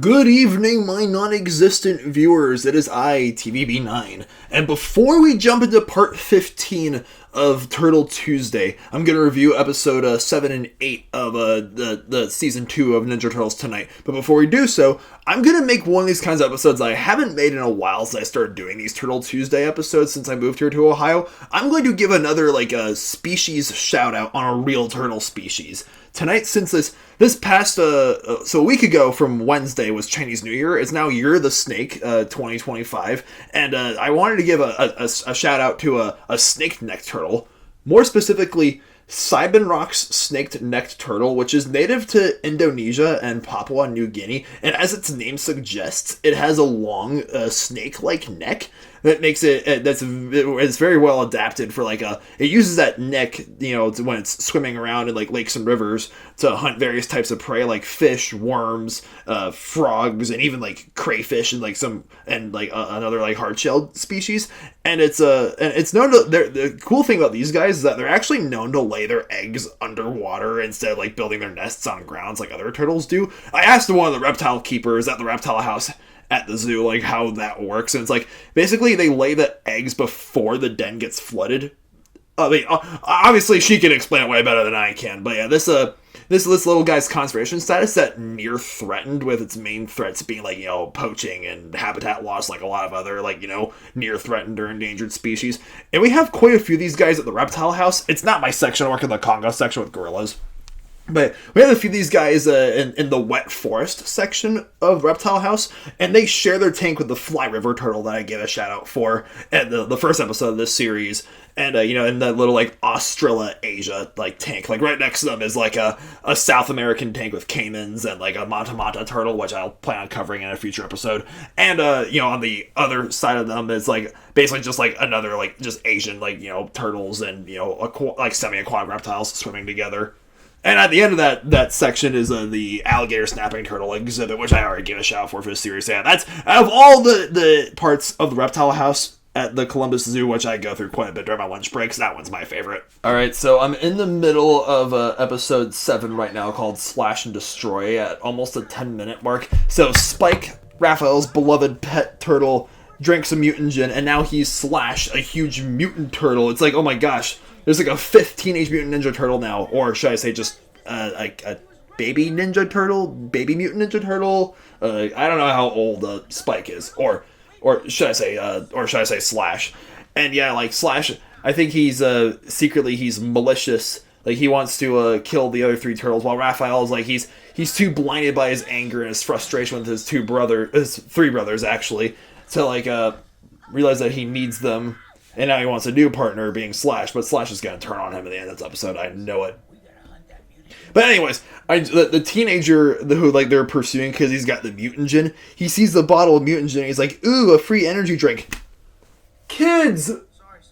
Good evening, my non-existent viewers. It is I, TVB9. And before we jump into part 15 of Turtle Tuesday, I'm going to review episode 7 and 8 of the season 2 of Ninja Turtles tonight. But before we do so, I'm going to make one of these kinds of episodes I haven't made in a while since I started doing these Turtle Tuesday episodes since I moved here to Ohio. I'm going to give another, a species shout-out on a real turtle species. Tonight, since this past, so a week ago from Wednesday was Chinese New Year, it's now Year of the Snake, 2025, and I wanted to give a shout out to a snake-necked turtle, more specifically, Seinbenrock's snake-necked turtle, which is native to Indonesia and Papua New Guinea, and as its name suggests, it has a long, snake-like neck that makes it's very well adapted for it uses that neck, when it's swimming around in lakes and rivers to hunt various types of prey like fish, worms, frogs, and even crayfish and another hard-shelled species. And it's known to, the cool thing about these guys is that they're actually known to lay their eggs underwater instead of building their nests on grounds like other turtles do. I asked one of the reptile keepers at the reptile house at the zoo how that works, and it's basically they lay the eggs before the den gets flooded. I mean, obviously she can explain it way better than I can, but yeah, this little guy's conservation status that near threatened, with its main threats being poaching and habitat loss, like a lot of other near threatened or endangered species. And we have quite a few of these guys at the reptile house. It's not my section. I work in the Congo section with gorillas. But we have a few of these guys in the wet forest section of Reptile House, and they share their tank with the Fly River turtle that I gave a shout out for at the first episode of this series. And, in that little, Australasia, tank, right next to them is, a South American tank with caimans and, a Manta Manta turtle, which I'll plan on covering in a future episode. And, on the other side of them is, basically just, another, just Asian, turtles and, semi-aquatic reptiles swimming together. And at the end of that section is the alligator snapping turtle exhibit, which I already gave a shout out for this series. Yeah, that's, out of all the parts of the reptile house at the Columbus Zoo, which I go through quite a bit during my lunch breaks, that one's my favorite. Alright, so I'm in the middle of episode 7 right now called Slash and Destroy at almost a 10-minute mark. So Spike, Raphael's beloved pet turtle, drank some mutant gin, and now he's Slash, a huge mutant turtle. It's oh my gosh. There's a 5th Teenage Mutant Ninja Turtle now, or should I say just a baby Ninja Turtle, baby Mutant Ninja Turtle. I don't know how old Spike is, or should I say Slash. And yeah, Slash, I think he's secretly he's malicious. He wants to kill the other 3 turtles, while Raphael is he's too blinded by his anger and his frustration with his 3 brothers actually, to realize that he needs them. And now he wants a new partner, being Slash, but Slash is going to turn on him at the end of this episode. I know it. But anyways, the teenager who they're pursuing because he's got the mutant gin, he sees the bottle of mutant gin and he's like, ooh, a free energy drink. Kids,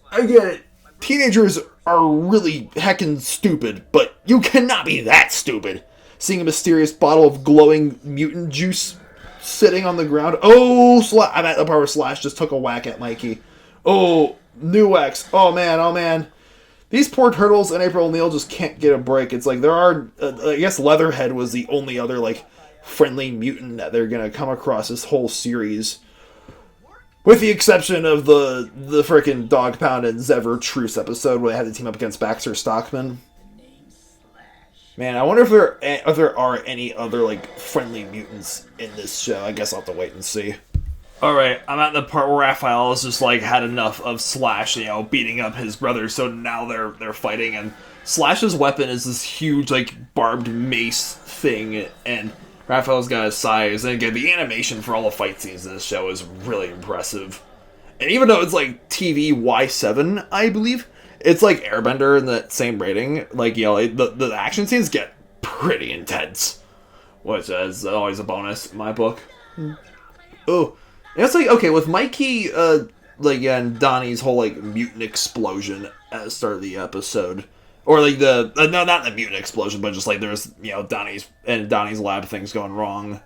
I get it. Teenagers are really heckin' stupid, but you cannot be that stupid. Seeing a mysterious bottle of glowing mutant juice sitting on the ground. Oh, I'm at the part where Slash just took a whack at Mikey. Oh, new X. Oh man. These poor turtles and April O'Neil just can't get a break. It's there are, I guess Leatherhead was the only other, friendly mutant that they're gonna come across this whole series. With the exception of the frickin' Dog Pound and Zevver Truce episode where they had to team up against Baxter Stockman. Man, I wonder if there are any other, friendly mutants in this show. I guess I'll have to wait and see. Alright, I'm at the part where Raphael has just, had enough of Slash, beating up his brother, so now they're fighting, and Slash's weapon is this huge, barbed mace thing, and Raphael's got his size, and again, the animation for all the fight scenes in this show is really impressive. And even though it's, TV Y7, I believe, it's, Airbender in that same rating, the action scenes get pretty intense, which is always a bonus in my book. Oh. It's okay, with Mikey, and Donnie's whole, mutant explosion at the start of the episode. Or, no, not the mutant explosion, but just, there's, Donnie's lab things going wrong.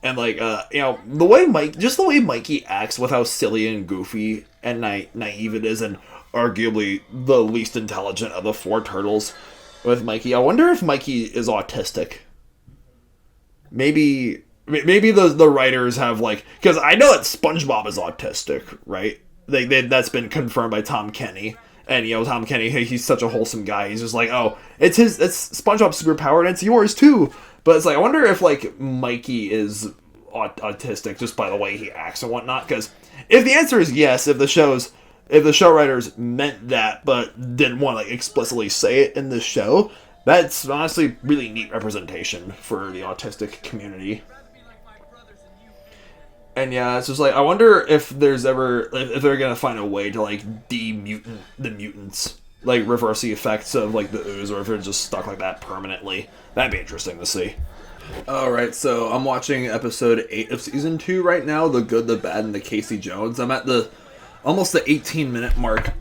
And, the way Mikey acts with how silly and goofy and naive it is, and arguably the least intelligent of the 4 turtles with Mikey. I wonder if Mikey is autistic. Maybe maybe the writers have, like, because I know that SpongeBob is autistic, right? That's been confirmed by Tom Kenny. And, Tom Kenny, he's such a wholesome guy. He's just like, oh, it's SpongeBob's superpower and it's yours too. But it's like, I wonder if, like, Mikey is autistic just by the way he acts and whatnot. Because if the answer is yes, if the show writers meant that but didn't want to, like, explicitly say it in the show, that's honestly really neat representation for the autistic community. And yeah, it's just like, I wonder if there's ever, if they're gonna find a way to, like, de-mutant the mutants, like, reverse the effects of, like, the ooze, or if they're just stuck like that permanently. That'd be interesting to see. Alright, so I'm watching episode 8 of season 2 right now, The Good, the Bad, and the Casey Jones. I'm at almost the 18-minute mark.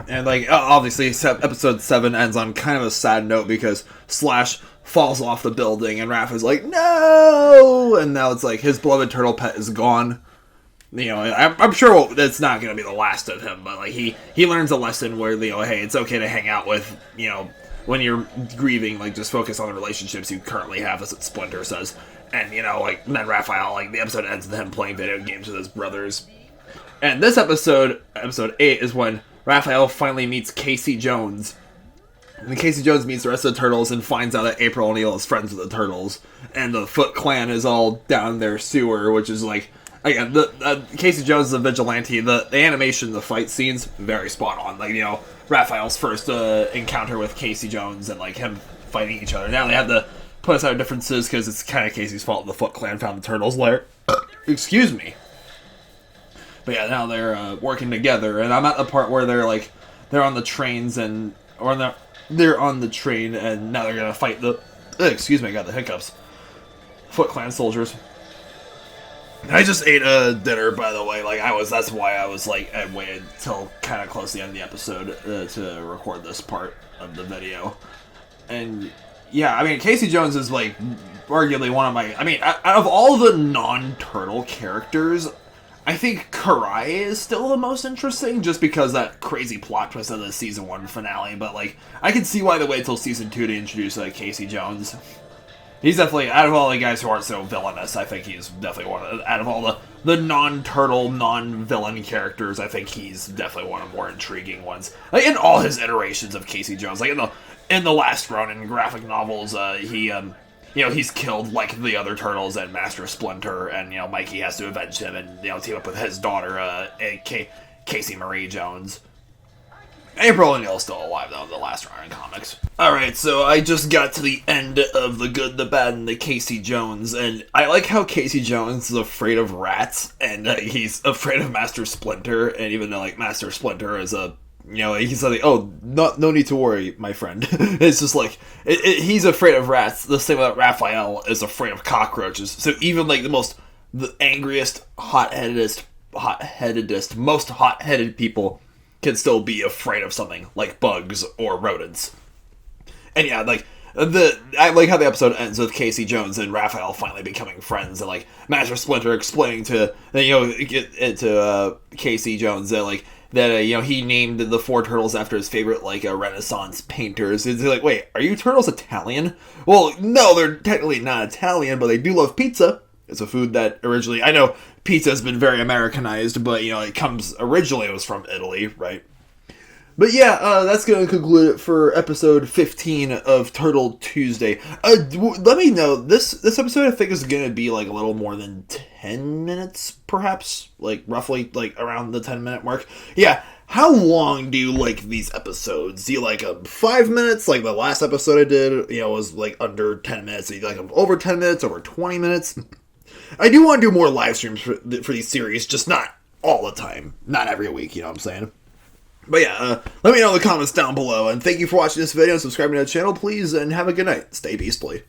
And, like, obviously, episode 7 ends on kind of a sad note because Slash falls off the building and Raph is like, no! And now it's like his beloved turtle pet is gone. I'm sure that's not going to be the last of him, but, like, he learns a lesson where, hey, it's okay to hang out with, when you're grieving, like, just focus on the relationships you currently have, as Splinter says. And, then Raphael, like, the episode ends with him playing video games with his brothers. And this episode 8, is when Raphael finally meets Casey Jones. And Casey Jones meets the rest of the Turtles and finds out that April O'Neil is friends with the Turtles. And the Foot Clan is all down their sewer, which is like, again, Casey Jones is a vigilante. The animation, the fight scenes, very spot on. Like, Raphael's first encounter with Casey Jones and, like, him fighting each other. Now they have to put aside differences because it's kind of Casey's fault the Foot Clan found the Turtles' lair. Excuse me. But yeah, now they're working together, and I'm at the part where they're on the trains they're on the train, and now they're gonna fight excuse me, I got the hiccups. Foot Clan soldiers. I just ate dinner, by the way. That's why I was like, I waited till kind of close to the end of the episode to record this part of the video. And yeah, I mean, Casey Jones is, like, arguably one of my, out of all the non-turtle characters, I think Karai is still the most interesting, just because that crazy plot twist of the season 1 finale, but, like, I can see why they wait till season 2 to introduce Casey Jones. He's definitely, out of all the guys who aren't so villainous, I think he's definitely out of all the non-turtle, non-villain characters, I think he's definitely one of the more intriguing ones. Like, in all his iterations of Casey Jones, like, in the last Ronin graphic novels, he's killed, like, the other Turtles and Master Splinter, and, Mikey has to avenge him and, team up with his daughter, Casey Marie Jones. April O'Neil's still alive, though, in the last Ronin comics. Alright, so I just got to the end of The Good, the Bad, and the Casey Jones, and I like how Casey Jones is afraid of rats, and he's afraid of Master Splinter, and even though, like, Master Splinter is he's like, oh, no need to worry, my friend. It's just like, he's afraid of rats, the same way that Raphael is afraid of cockroaches. So even, like, the angriest, hot-headedest, most hot-headed people can still be afraid of something, like bugs or rodents. And yeah, like, I like how the episode ends with Casey Jones and Raphael finally becoming friends, and, like, Master Splinter explaining to Casey Jones that, he named the 4 turtles after his favorite, like, Renaissance painters. It's like, wait, are you turtles Italian? Well, no, they're technically not Italian, but they do love pizza. It's a food that originally, I know pizza has been very Americanized, but, it was from Italy, right? But yeah, that's going to conclude it for episode 15 of Turtle Tuesday. Let me know, this episode I think is going to be, like, a little more than 10 minutes, perhaps? Like, roughly, like, around the 10-minute mark. Yeah, how long do you like these episodes? Do you like them 5 minutes, like the last episode I did, was, like, under 10 minutes? Do you like them over 10 minutes, over 20 minutes? I do want to do more live streams for these series, just not all the time. Not every week, you know what I'm saying? But yeah, let me know in the comments down below, and thank you for watching this video, subscribing to the channel, please, and have a good night. Stay beastly.